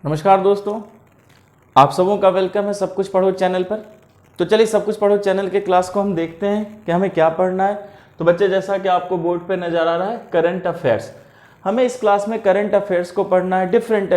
नमस्कार दोस्तों, आप सबों का वेलकम है सब कुछ पढ़ो चैनल पर। तो चलिए सब कुछ पढ़ो चैनल के क्लास को हम देखते हैं कि हमें क्या पढ़ना है। तो बच्चे, जैसा कि आपको बोर्ड पे नज़र आ रहा है करंट अफेयर्स, हमें इस क्लास में करंट अफेयर्स को पढ़ना है। डिफरेंट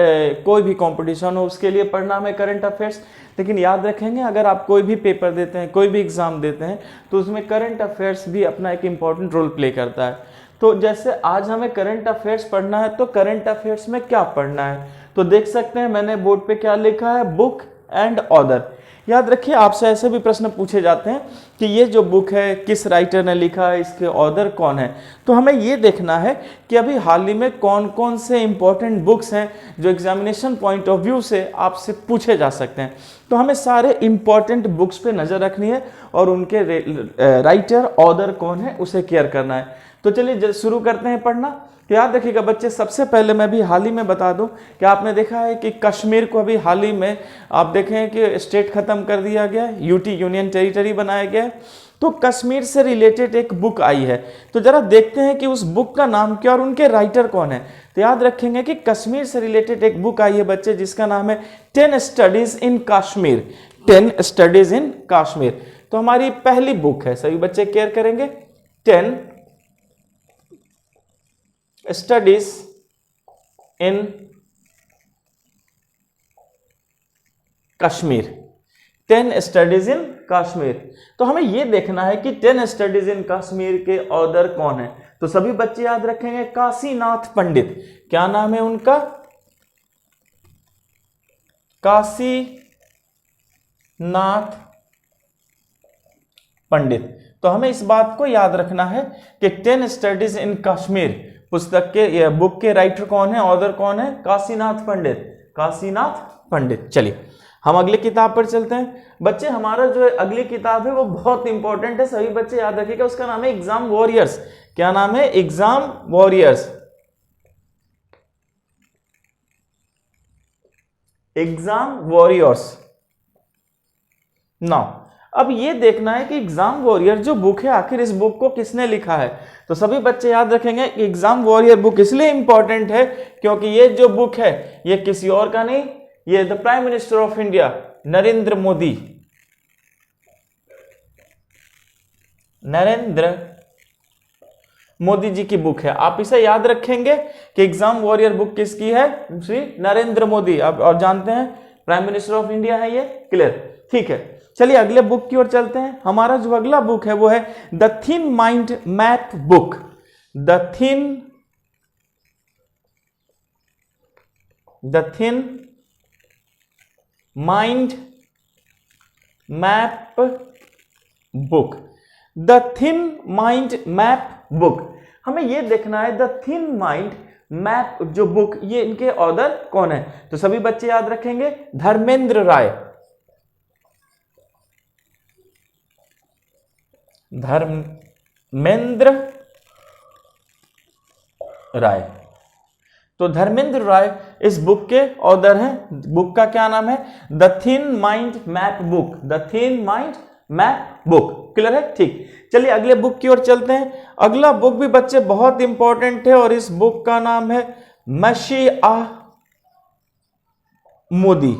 कोई भी कंपटीशन हो उसके लिए पढ़ना हमें करंट अफेयर्स। लेकिन याद रखेंगे, अगर आप कोई भी पेपर देते हैं, कोई भी एग्जाम देते हैं, तो उसमें करंट अफेयर्स भी अपना एक इम्पॉर्टेंट रोल प्ले करता है। तो जैसे आज हमें करंट अफेयर्स पढ़ना है, तो करंट अफेयर्स में क्या पढ़ना है तो देख सकते हैं मैंने बोर्ड पे क्या लिखा है, बुक एंड ऑथर। याद रखिए, आपसे ऐसे भी प्रश्न पूछे जाते हैं कि ये जो बुक है किस राइटर ने लिखा है, इसके ऑथर कौन है। तो हमें ये देखना है कि अभी हाल ही में कौन कौन से इंपॉर्टेंट बुक्स हैं जो एग्जामिनेशन पॉइंट ऑफ व्यू से आपसे पूछे जा सकते हैं। तो हमें सारे इंपॉर्टेंट बुक्स पे नज़र रखनी है और उनके राइटर ऑथर कौन है उसे केयर करना है। तो चलिए शुरू करते हैं पढ़ना। तो याद रखिएगा बच्चे, सबसे पहले मैं भी हाल ही में बता दूं कि आपने देखा है कि कश्मीर को अभी हाल ही में आप देखें कि स्टेट खत्म कर दिया गया, यूटी यूनियन टेरिटरी बनाया गया। तो कश्मीर से रिलेटेड एक बुक आई है, तो जरा देखते हैं कि उस बुक का नाम क्या और उनके राइटर कौन है। तो याद रखेंगे कि कश्मीर से रिलेटेड एक बुक आई है बच्चे, जिसका नाम है 10 studies in Kashmir. 10 studies in Kashmir तो हमारी पहली बुक है, सभी बच्चे केयर करेंगे। 10 studies in Kashmir. 10 studies in Kashmir. तो हमें यह देखना है कि 10 स्टडीज इन कश्मीर के ऑथर कौन है। तो सभी बच्चे याद रखेंगे, काशीनाथ पंडित। क्या नाम है उनका? काशीनाथ पंडित। तो हमें इस बात को याद रखना है कि 10 स्टडीज इन कश्मीर पुस्तक के बुक के राइटर कौन है, ऑथर कौन है? काशीनाथ पंडित। काशीनाथ पंडित। चलिए हम अगली किताब पर चलते हैं बच्चे। हमारा जो अगली किताब है वो बहुत इंपॉर्टेंट है, सभी बच्चे याद रखिएगा। उसका नाम है एग्जाम वॉरियर्स। क्या नाम है? Exam warriors. Exam warriors. Now अब ये देखना है कि एग्जाम वॉरियर जो बुक है, आखिर इस बुक को किसने लिखा है। तो सभी बच्चे याद रखेंगे कि एग्जाम वॉरियर बुक इसलिए इंपॉर्टेंट है क्योंकि ये जो बुक है ये किसी और का नहीं, ये the prime minister of India Narendra Modi, Narendra Modi ji की बुक है। आप इसे याद रखेंगे कि एग्जाम वॉरियर बुक किसकी है? श्री नरेंद्र मोदी। अब और जानते हैं प्राइम मिनिस्टर ऑफ इंडिया है ये, क्लियर? ठीक है, चलिए अगले बुक की ओर चलते हैं। हमारा जो अगला बुक है वो है the thin mind map book. The thin mind map book. The thin mind map book. हमें यह देखना है द थिन माइंड मैप जो बुक, ये इनके ऑथर कौन है। तो सभी बच्चे याद रखेंगे, धर्मेंद्र राय। धर्मेंद्र राय। तो धर्मेंद्र राय इस बुक के ऑथर हैं। बुक का क्या नाम है? The thin mind map book. The thin mind map book. Clear है? ठीक, चलिए अगले बुक की ओर चलते हैं। अगला बुक भी बच्चे बहुत इंपॉर्टेंट है और इस बुक का नाम है मशीआ मोदी।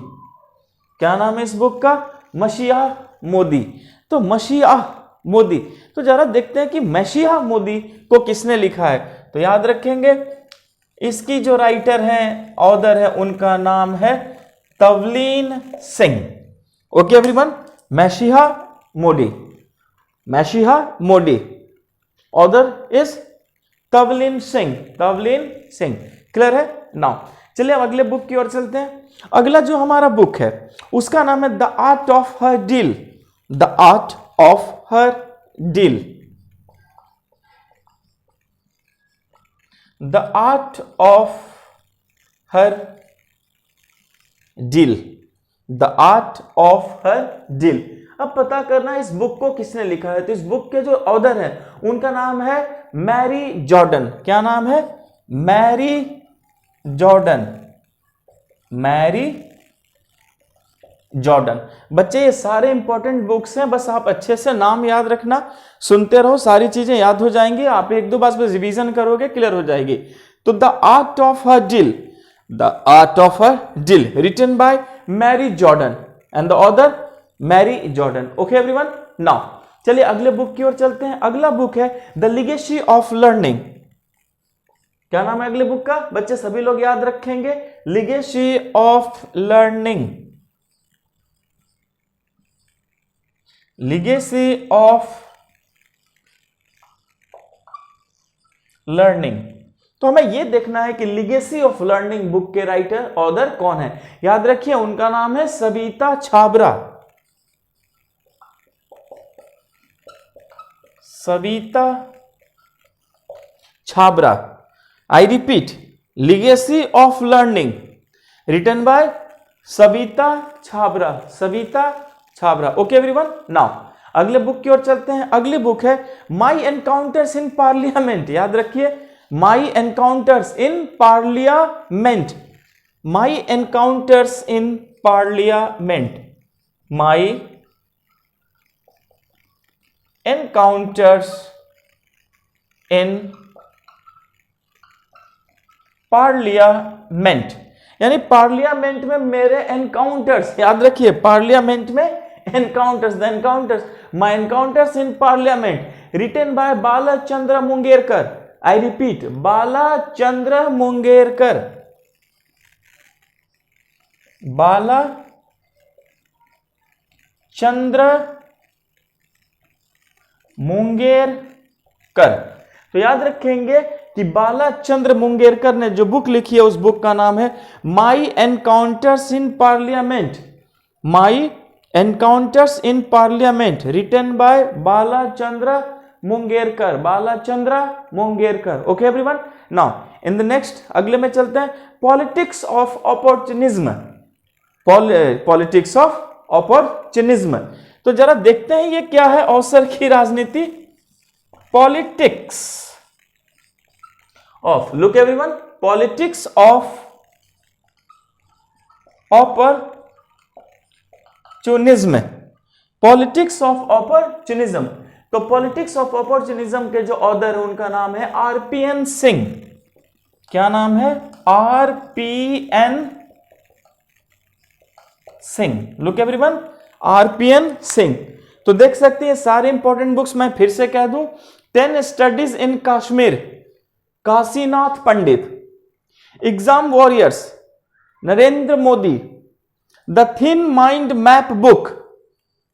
क्या नाम है इस बुक का? मशीआ मोदी। तो मशीआ मोदी, तो जरा देखते हैं कि मशीहा मोदी को किसने लिखा है। तो याद रखेंगे इसकी जो राइटर हैं, ऑथर है, उनका नाम है Tavleen Singh. Okay everyone, messiah Modi. Messiah Modi, author is Tavleen Singh. Tavleen Singh. Clear है? नाउ चलिए अब अगले बुक की ओर चलते हैं। अगला जो हमारा बुक है उसका नाम है the art of her deal. The art of her deal. The art of her deal. The art of her deal. अब पता करना इस बुक को किसने लिखा है। तो इस बुक के जो ऑथर हैं उनका नाम है मैरी जॉर्डन। क्या नाम है? Mary Jordan. Mary Jordan. बच्चे ये सारे इंपॉर्टेंट बुक्स हैं, बस आप अच्छे से नाम याद रखना, सुनते रहो, सारी चीजें याद हो जाएंगी। आप एक दो बार रिवीजन करोगे, क्लियर हो जाएगी। तो the art of her deal the art of a deal, written by Mary Jordan and the author Mary Jordan. Okay everyone, now चलिए अगले बुक की ओर चलते हैं। अगला बुक है द लिगेसी ऑफ लर्निंग। क्या नाम है अगले बुक का बच्चे, सभी लोग याद रखेंगे, legacy of learning, legacy of learning. तो हमें यह देखना है कि लिगेसी ऑफ लर्निंग बुक के राइटर ऑथर कौन है। याद रखिए उनका नाम है Savita Chhabra, Savita Chhabra. I repeat, legacy of learning written by Savita Chhabra, Savita Chhabra. Okay everyone, now अगले बुक की ओर चलते हैं। अगली बुक है माई एनकाउंटर्स इन पार्लियामेंट। याद रखिए, my encounters in parliament, my encounters in parliament, my encounters in parliament, यानी पार्लियामेंट में मेरे एनकाउंटर्स। याद रखिए, पार्लियामेंट में encounters, the encounters, my encounters in parliament written by Balachandra Mungekar. I repeat, Balachandra Mungekar, Balachandra Mungekar. तो याद रखेंगे कि बालाचंद्र मुंगेरकर ने जो बुक लिखी है उस बुक का नाम है my encounters in parliament, my encounters in parliament written by Balachandra Mungekar, Balachandra Mungekar. Okay everyone, now in the next अगले में चलते हैं, politics of opportunism, politics of opportunism. तो जरा देखते हैं ये क्या है, अवसर की राजनीति, politics of, look everyone, politics of opportunism, politics of opportunism. तो पॉलिटिक्स ऑफ अपॉर्चुनिज्म के जो ऑथर है उनका नाम है आरपीएन सिंह। क्या नाम है? RPN Singh. Look everyone, RPN Singh. तो देख सकते हैं सारे इंपॉर्टेंट बुक्स मैं फिर से कह दूं, 10 studies in Kashmir, Kashinath Pandit, exam warriors, Narendra Modi, the thin mind map book,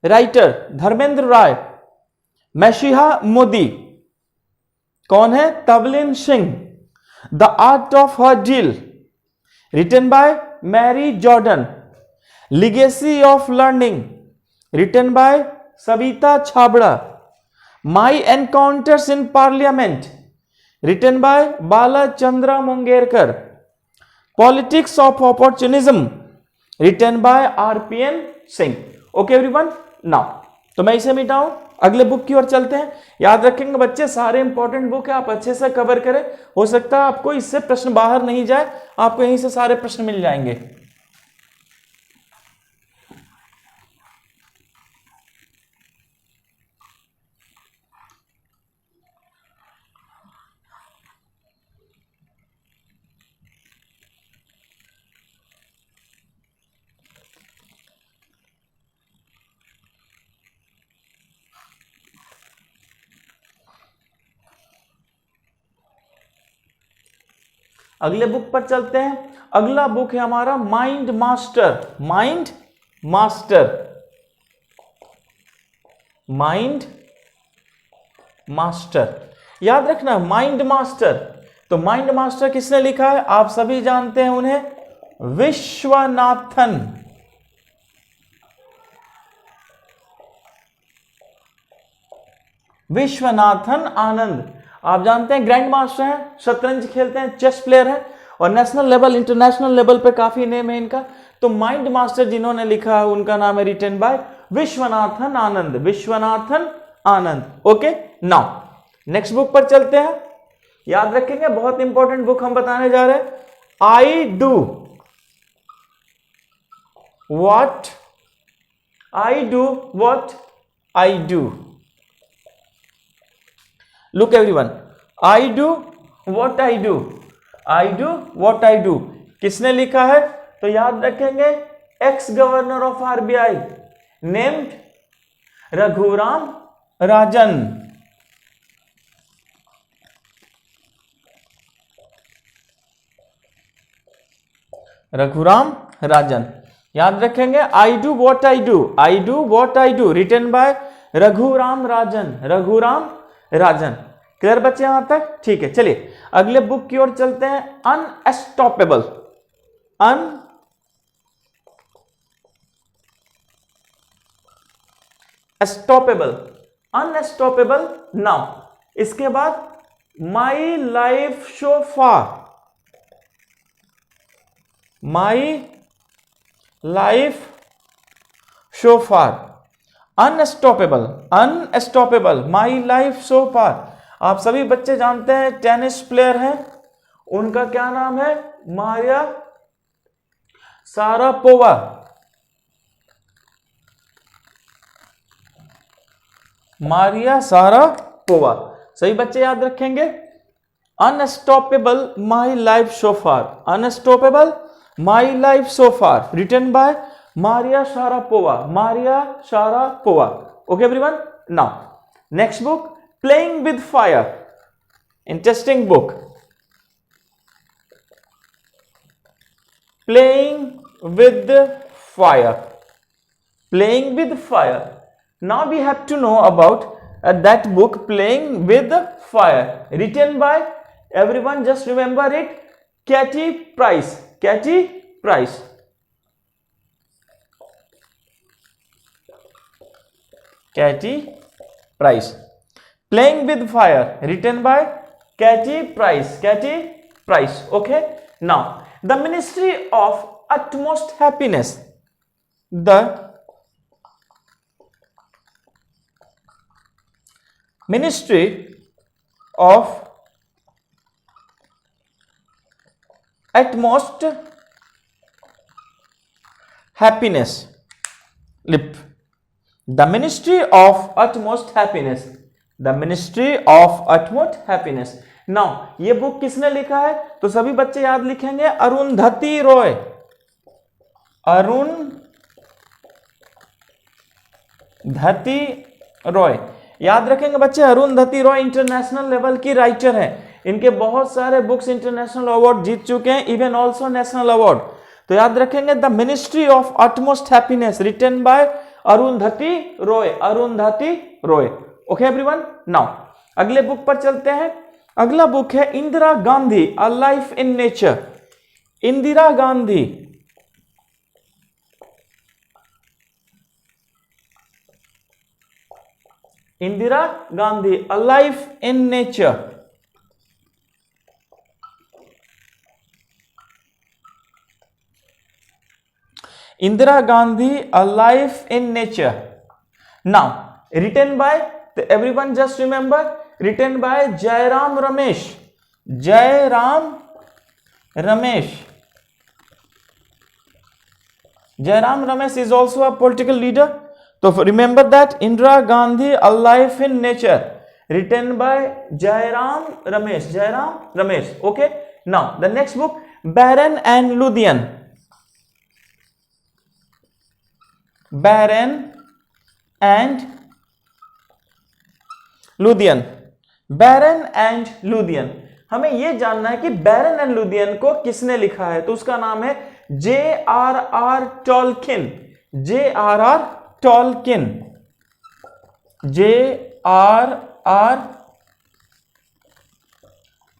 writer Dharmendra Rai, messiah Modi, कौन है? Tavleen Singh, the art of a deal, written by Mary Jordan, legacy of learning, written by Savita Chhabra, my encounters in parliament, written by Balachandra Mungekar, politics of opportunism, written by RPN Singh. Okay everyone, now तो मैं इसे मिटाऊं, अगले book की ओर चलते हैं। याद रखेंगे बच्चे, सारे इंपॉर्टेंट बुक है, आप अच्छे से कवर करें। हो सकता है आपको इससे प्रश्न बाहर नहीं जाए, आपको यहीं से सारे प्रश्न मिल जाएंगे। अगले बुक पर चलते हैं। अगला बुक है हमारा mind master, mind master, mind master. याद रखना माइंड मास्टर। तो माइंड मास्टर किसने लिखा है? आप सभी जानते हैं उन्हें, विश्वनाथन, विश्वनाथन आनंद। आप जानते हैं ग्रैंड मास्टर हैं, शतरंज खेलते हैं, चेस प्लेयर हैं और नेशनल लेवल, इंटरनेशनल लेवल पे काफी नेम है इनका। तो माइंड मास्टर जिन्होंने लिखा है उनका नाम है written by Viswanathan Anand, Viswanathan Anand. Okay, now next book पर चलते हैं। याद रखेंगे बहुत इंपॉर्टेंट बुक हम बताने जा रहे हैं, आई do what I do, what I do. Look everyone, I do what I do, I do what I do। किसने लिखा है? तो याद रखेंगे ex governor of RBI named Raghuram Rajan. Raghuram Rajan याद रखेंगे। I do what I do, I do what I do written by Raghuram Rajan, Raghuram Rajan. Clear बच्चे यहां तक? ठीक है, चलिए अगले बुक की ओर चलते हैं। Unstoppable, unstoppable, unstoppable. नाउ इसके बाद my life so far, my life so far, unstoppable, unstoppable, my life so far. आप सभी बच्चे जानते हैं टेनिस प्लेयर हैं, उनका क्या नाम है? मारिया शारापोवा। मारिया शारापोवा, सही बच्चे याद रखेंगे। Unstoppable my life so far, unstoppable my life so far written by Maria Sharapova, Maria Sharapova. Okay everyone, now next book playing with fire, interesting book. Playing with fire, playing with fire. Now we have to know about that book Playing with Fire, written by everyone just remember it, Katie Price, Katie Price. Katie Price. Playing with Fire, written by Katie Price, Katie Price. Okay. Now the Ministry of Utmost Happiness, the Ministry of Utmost Happiness, lip. The Ministry of Utmost Happiness, the Ministry of Utmost Happiness. Now ये book किसने लिखा है? तो सभी बच्चे याद लिखेंगे अरुंधति रॉय, अरुंधति रॉय। याद रखेंगे बच्चे अरुंधति रॉय इंटरनेशनल लेवल की राइटर हैं, इनके बहुत सारे बुक्स इंटरनेशनल अवार्ड जीत चुके हैं, इवन ऑल्सो नेशनल अवार्ड। तो याद रखेंगे the ministry of utmost happiness written by Arundhati Roy, Arundhati Roy. Okay everyone, now अगले बुक पर चलते हैं। अगला बुक है Indira Gandhi a life in nature. Indira Gandhi, Indira Gandhi a life in nature. Indira Gandhi a life in nature. Now written by, everyone just remember, written by Jairam Ramesh, Jairam Ramesh. Jairam Ramesh is also a political leader. So remember that Indira Gandhi A Life in Nature, written by Jairam Ramesh, Jairam Ramesh. Okay, now the next book Barron and Ludian, Barron and Ludian, Barron and Ludian। हमें यह जानना है कि बैरन and लुदियन को किसने लिखा है, तो उसका नाम है J.R.R. Tolkien, J.R.R. Tolkien, J.R.R.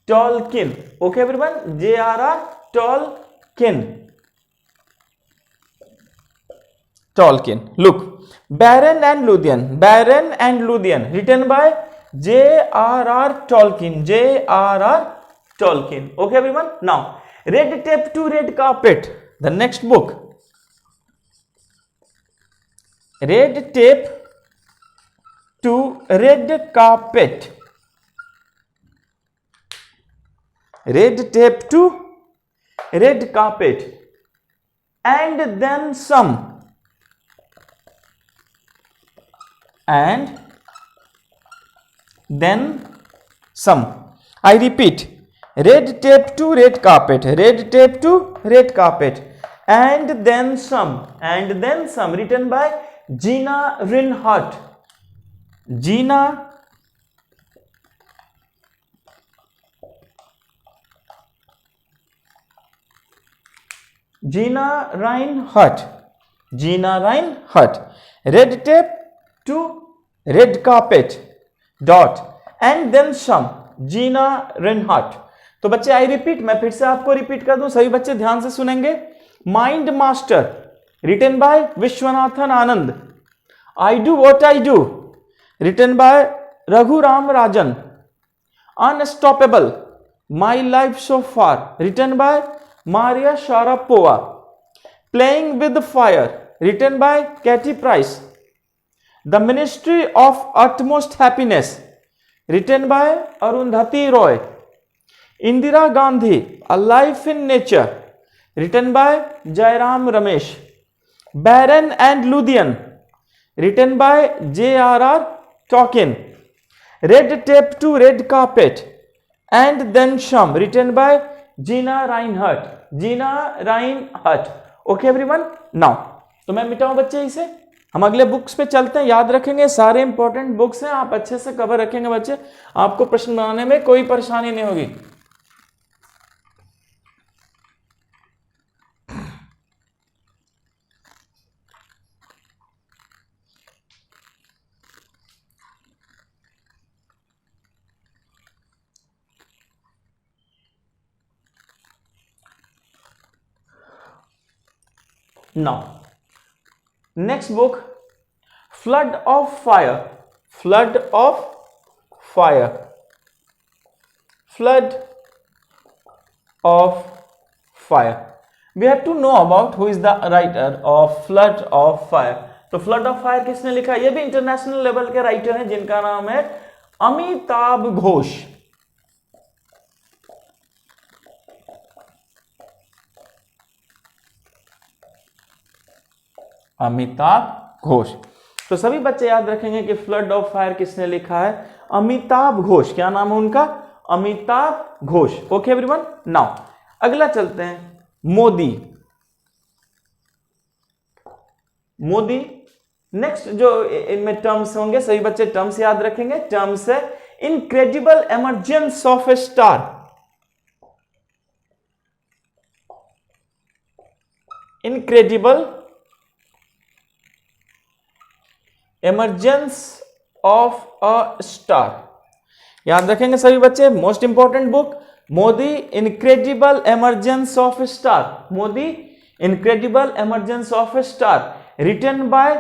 Tolkien. Okay everyone, J.R.R. Tolkien, Tolkien. Look, Beren and Luthien, Beren and Luthien written by J.R.R. Tolkien, J.R.R. Tolkien. Okay everyone, now Red Tape to Red Carpet, the next book. Red Tape to Red Carpet, Red Tape to Red Carpet, and then some, and then some. I repeat, Red tape to red carpet. Red tape to red carpet. And then some. And then some. Written by Gina Rinehart. Gina Rinehart. Gina Rinehart. Red tape to red carpet. Dot. And then some. Gina Rinehart. तो बच्चे I repeat, मैं फिर से आपको repeat कर दूं, सभी बच्चे ध्यान से सुनेंगे. Mind master written by Viswanathan Anand. I do what I do written by Raghuram Rajan. Unstoppable my life so far written by Maria Sharapova. Playing with fire written by Katie Price. The ministry of utmost happiness written by Arundhati Roy. Indira Gandhi a life in nature written by Jairam Ramesh. Beren and Luthien written by J.R.R. Tolkien. Red tape to red carpet and then some written by Gina Rinehart. Gina Rinehart. Okay everyone. Now तो मैं मिटाऊं बच्चे इसे, हम अगले books पे चलते हैं. याद रखेंगे सारे इंपॉर्टेंट बुक्स हैं, आप अच्छे से कवर रखेंगे बच्चे, आपको प्रश्न बनाने में कोई परेशानी नहीं होगी. Now, next book, Flood of Fire. Flood of Fire. Flood of Fire. We have to know about who is the writer of Flood of Fire. तो Flood of Fire किसने लिखा? ये भी इंटरनेशनल लेवल के राइटर हैं जिनका नाम है अमिताभ घोष. अमिताभ घोष. तो सभी बच्चे याद रखेंगे कि फ्लड ऑफ फायर किसने लिखा है? अमिताभ घोष. क्या नाम है उनका? Amitabh Ghosh. Okay everyone. Now अगला चलते हैं. मोदी. मोदी नेक्स्ट जो इनमें टर्म्स होंगे सभी बच्चे टर्म्स याद रखेंगे. टर्म्स है incredible emergence of a star. Incredible emergence of a star. याद रखेंगे सभी बच्चे. Most important book Modi incredible emergence of a star. Modi incredible emergence of a star written by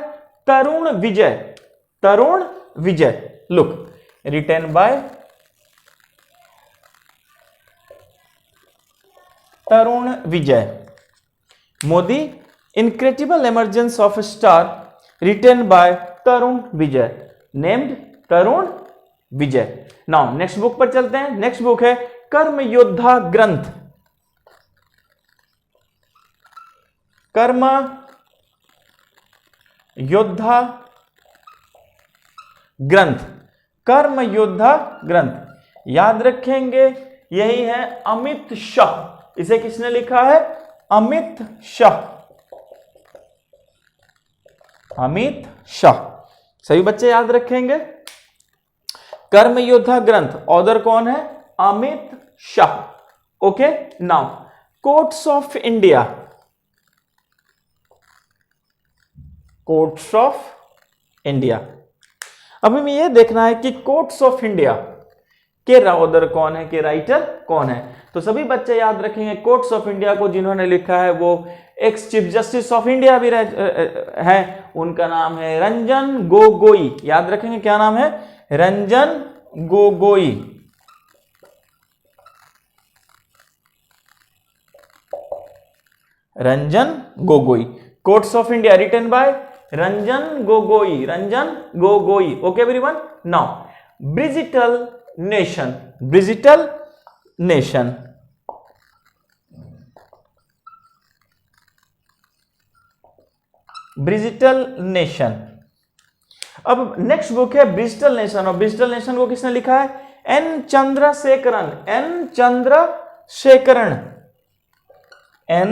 Tarun Vijay. Tarun Vijay. Look, written by Tarun Vijay. Modi incredible emergence of a star written by Tarun Vijay. Named Tarun Vijay. Now next book पर चलते हैं. Next book है कर्म योद्धा ग्रंथ. कर्म योद्धा ग्रंथ. कर्म योद्धा ग्रंथ. याद रखेंगे यही है अमित शाह. इसे किसने लिखा है? अमित शाह. अमित शाह. सभी बच्चे याद रखेंगे. कर्म योद्धा ग्रंथ ऑथर कौन है? Amit Shah. Okay. Now courts of India. Courts of India. अब हमें यह देखना है कि कोर्ट्स ऑफ इंडिया के ऑथर कौन है, के राइटर कौन है. तो सभी बच्चे याद रखेंगे कोर्ट्स ऑफ इंडिया को जिन्होंने लिखा है वो ex chief justice of India भी है. उनका नाम है रंजन गोगोई. याद रखेंगे क्या नाम है? Ranjan Gogoi. Ranjan Gogoi. Courts of India written by Ranjan Gogoi. Ranjan Gogoi. Okay everyone. Now bridgital nation. Bridgital nation. Bridgital nation. अब नेक्स्ट बुक है ब्रिजिटल नेशन. और ब्रिजिटल नेशन को किसने लिखा है? N Chandrasekaran, N Chandrasekaran, N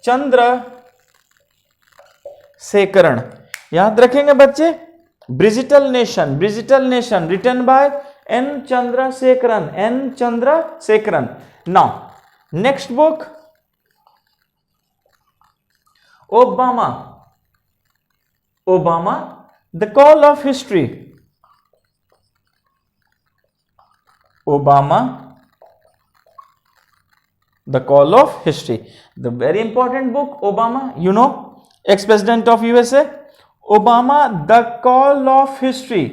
Chandrasekaran. याद रखेंगे बच्चे। Bridgital nation, bridgital nation written by N Chandrasekaran, N Chandrasekaran. Now next book Obama, Obama the call of history, Obama the call of history, the very important book Obama, you know, ex president of USA. Obama the call of history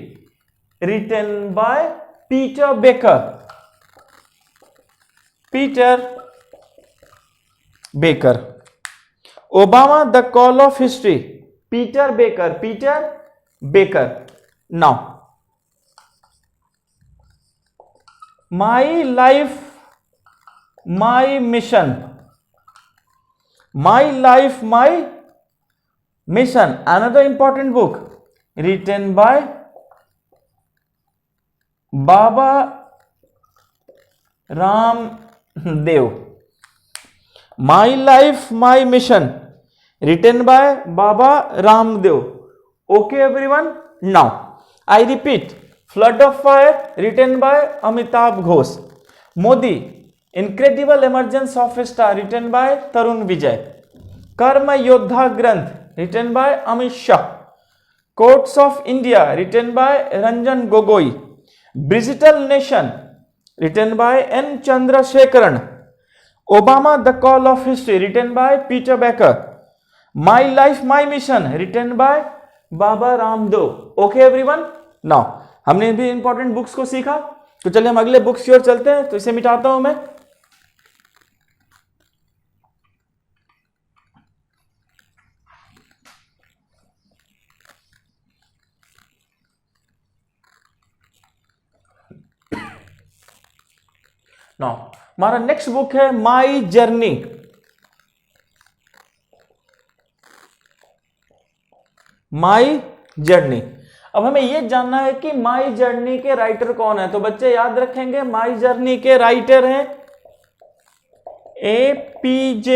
written by Peter Baker, Peter Baker. Obama the call of history, Peter Baker, Peter Baker. Now my life my mission, my life my mission, another important book written by Baba Ramdev. My life my mission written by Baba Ramdev. Okay everyone. Now I repeat, flood of fire written by Amitabh Ghosh. Modi incredible emergence of star written by Tarun Vijay. Karma Yoddha Granth written by Amit Shah. Courts of India written by Ranjan Gogoi. Bridgital nation written by N Chandrasekaran. Obama the call of history written by Peter Baker. My life my mission written by Baba Ramdev. Okay everyone. Now हमने भी important books को सीखा, तो चलिए हम अगले books की ओर चलते हैं। तो इसे मिटाता हूं मैं। नाउ हमारा नेक्स्ट बुक है माई जर्नी। My journey. अब हमें यह जानना है कि माई जर्नी के राइटर कौन है। तो बच्चे याद रखेंगे, माई जर्नी के राइटर हैं APJ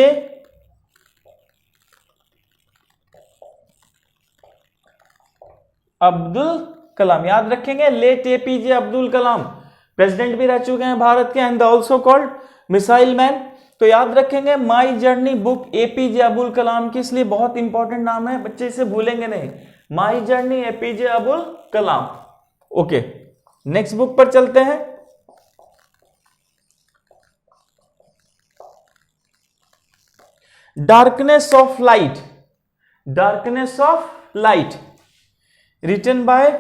अब्दुल कलाम। याद रखेंगे, late APJ Abdul Kalam president भी रह चुके हैं भारत के, and also called missile man. तो याद रखेंगे my journey book APJ Abdul Kalam की, इसलिए बहुत इंपॉर्टेंट नाम है बच्चे, इसे भूलेंगे नहीं। My journey APJ Abdul Kalam. Okay, next book पर चलते हैं। Darkness of light, darkness of light written by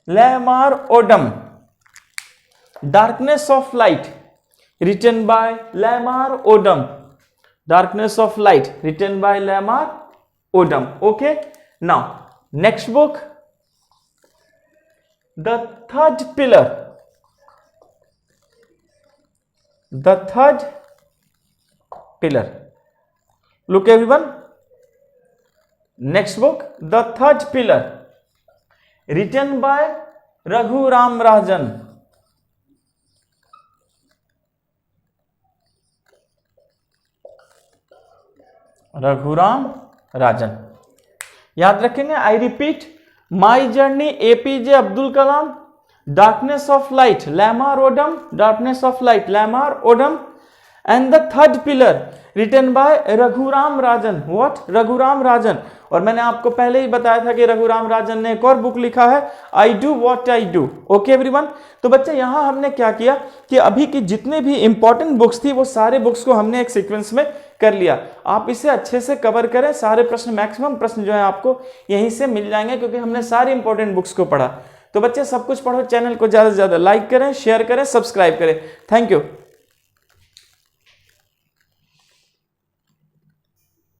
Lamar Odom. Darkness of light written by Lamar Odom. Darkness of light written by Lamar Odom. Okay, now next book the third pillar, the third pillar. Look everyone, next book the third pillar written by Raghuram Rajan. Raghuram Rajan. याद रखेंगे, I repeat, my journey APJ Abdul Kalam. Darkness of light Lamar Odom, darkness of light Lamar Odom. And the third pillar written by Raghuram Rajan. What? Raghuram Rajan. और मैंने आपको पहले ही बताया था कि रघुराम राजन ने एक और बुक लिखा है, आई do what I do. Okay everyone. तो बच्चे यहां हमने क्या किया कि अभी की जितने भी इंपॉर्टेंट बुक्स थी वो सारे बुक्स को हमने एक सीक्वेंस में कर लिया। आप इसे अच्छे से कवर करें, सारे प्रश्न, मैक्सिमम प्रश्न जो है आपको यहीं से मिल जाएंगे, क्योंकि हमने सारी इंपॉर्टेंट बुक्स को पढ़ा। तो बच्चे सब कुछ पढ़ो, चैनल को ज्यादा से ज्यादा लाइक करें, शेयर करें, सब्सक्राइब करें। Thank you.